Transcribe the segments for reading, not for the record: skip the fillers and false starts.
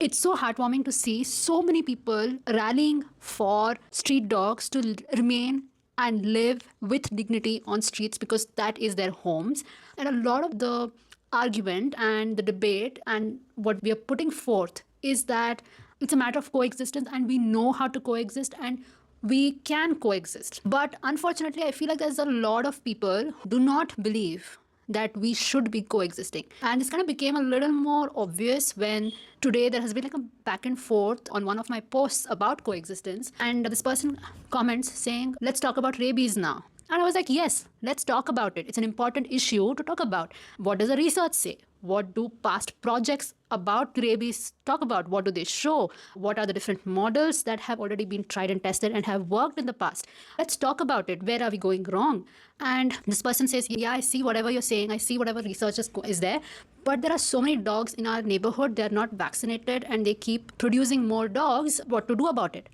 It's so heartwarming to see so many people rallying for street dogs to remain and live with dignity on streets because that is their homes. And a lot of the argument and the debate and what we are putting forth is that it's a matter of coexistence and we know how to coexist and we can coexist. But unfortunately, I feel like there's a lot of people who do not believe that we should be coexisting. And this kind of became a little more obvious when today there has been like a back and forth on one of my posts about coexistence. And this person comments saying, let's talk about rabies now. And I was like, yes, let's talk about it. It's an important issue to talk about. What does the research say? What do past projects about rabies talk about? What do they show? What are the different models that have already been tried and tested and have worked in the past? Let's talk about it. Where are we going wrong? And this person says, yeah, I see whatever you're saying. I see whatever research is there. But there are so many dogs in our neighborhood. They're not vaccinated and they keep producing more dogs. What to do about it?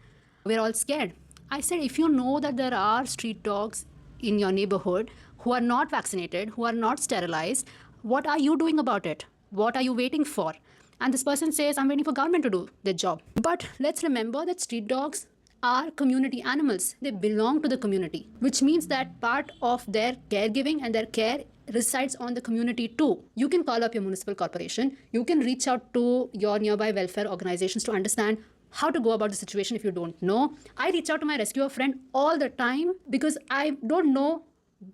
We're all scared. I said, if you know that there are street dogs in your neighborhood who are not vaccinated, who are not sterilized, what are you doing about it? What are you waiting for? And this person says, I'm waiting for government to do their job. But let's remember that street dogs are community animals. They belong to the community, which means that part of their caregiving and their care resides on the community too. You can call up your municipal corporation. You can reach out to your nearby welfare organizations to understand how to go about the situation if you don't know. I reach out to my rescuer friend all the time because I don't know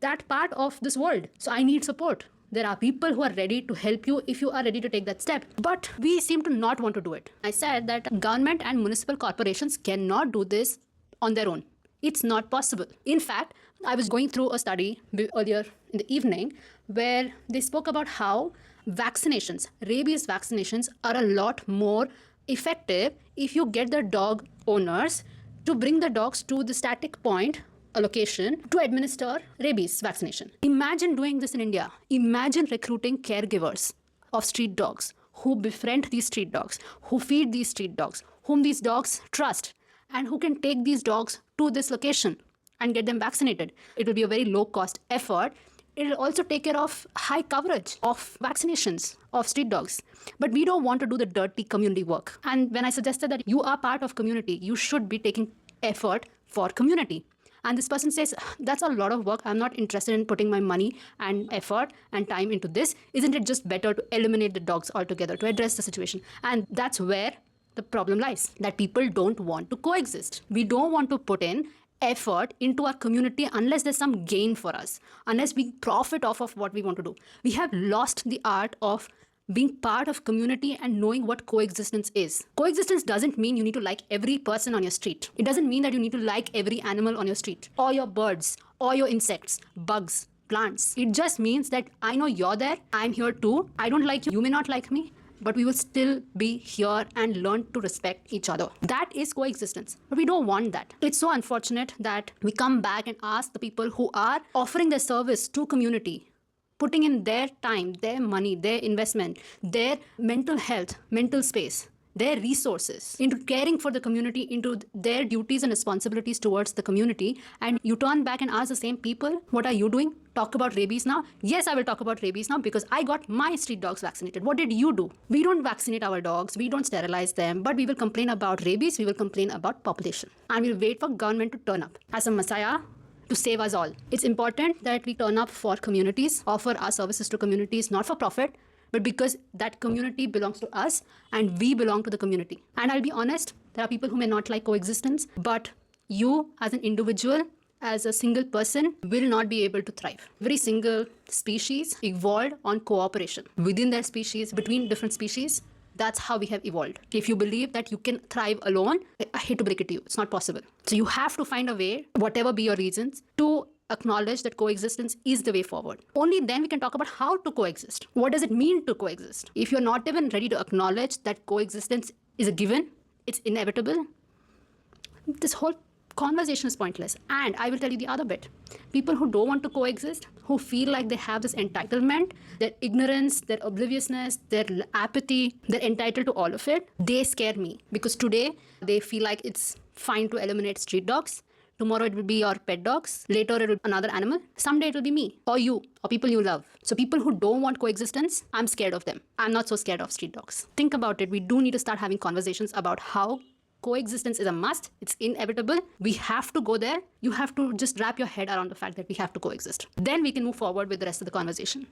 that part of this world. So I need support. There are people who are ready to help you if you are ready to take that step. But we seem to not want to do it. I said that government and municipal corporations cannot do this on their own. It's not possible. In fact, I was going through a study earlier in the evening where they spoke about how vaccinations, rabies vaccinations, are a lot more effective if you get the dog owners to bring the dogs to the static point, a location, to administer rabies vaccination. Imagine doing this in India. Imagine recruiting caregivers of street dogs who befriend these street dogs, who feed these street dogs, whom these dogs trust, and who can take these dogs to this location and get them vaccinated. It will be a very low-cost effort. It will also take care of high coverage of vaccinations of street dogs. But we don't want to do the dirty community work. And when I suggested that you are part of community, you should be taking effort for community. And this person says, that's a lot of work. I'm not interested in putting my money and effort and time into this. Isn't it just better to eliminate the dogs altogether to address the situation? And that's where the problem lies, that people don't want to coexist. We don't want to put in effort into our community unless there's some gain for us, unless we profit off of what we want to do. We have lost the art of being part of community and knowing what coexistence is. Coexistence doesn't mean you need to like every person on your street. It doesn't mean that you need to like every animal on your street, or your birds, or your insects, bugs, plants. It just means that I know you're there, I'm here too. I don't like you, you may not like me, but we will still be here and learn to respect each other. That is coexistence. But we don't want that. It's so unfortunate that we come back and ask the people who are offering their service to community, putting in their time, their money, their investment, their mental health, mental space, their resources into caring for the community, into their duties and responsibilities towards the community. And you turn back and ask the same people, what are you doing? Talk about rabies now? Yes, I will talk about rabies now because I got my street dogs vaccinated. What did you do? We don't vaccinate our dogs. We don't sterilize them, but we will complain about rabies. We will complain about population. And we'll wait for government to turn up as a messiah to save us all. It's important that we turn up for communities, offer our services to communities, not for profit, but because that community belongs to us and we belong to the community. And I'll be honest, there are people who may not like coexistence, but you as an individual, as a single person, will not be able to thrive. Every single species evolved on cooperation within their species, between different species. That's how we have evolved. If you believe that you can thrive alone, I hate to break it to you, it's not possible. So you have to find a way, whatever be your reasons, to acknowledge that coexistence is the way forward. Only then we can talk about how to coexist. What does it mean to coexist? If you're not even ready to acknowledge that coexistence is a given, it's inevitable, this whole conversation is pointless. And I will tell you the other bit. People who don't want to coexist, who feel like they have this entitlement, their ignorance, their obliviousness, their apathy, they're entitled to all of it, they scare me. Because today, they feel like it's fine to eliminate street dogs. Tomorrow it will be your pet dogs. Later it will be another animal. Someday it will be me or you or people you love. So people who don't want coexistence, I'm scared of them. I'm not so scared of street dogs. Think about it. We do need to start having conversations about how coexistence is a must. It's inevitable. We have to go there. You have to just wrap your head around the fact that we have to coexist. Then we can move forward with the rest of the conversation.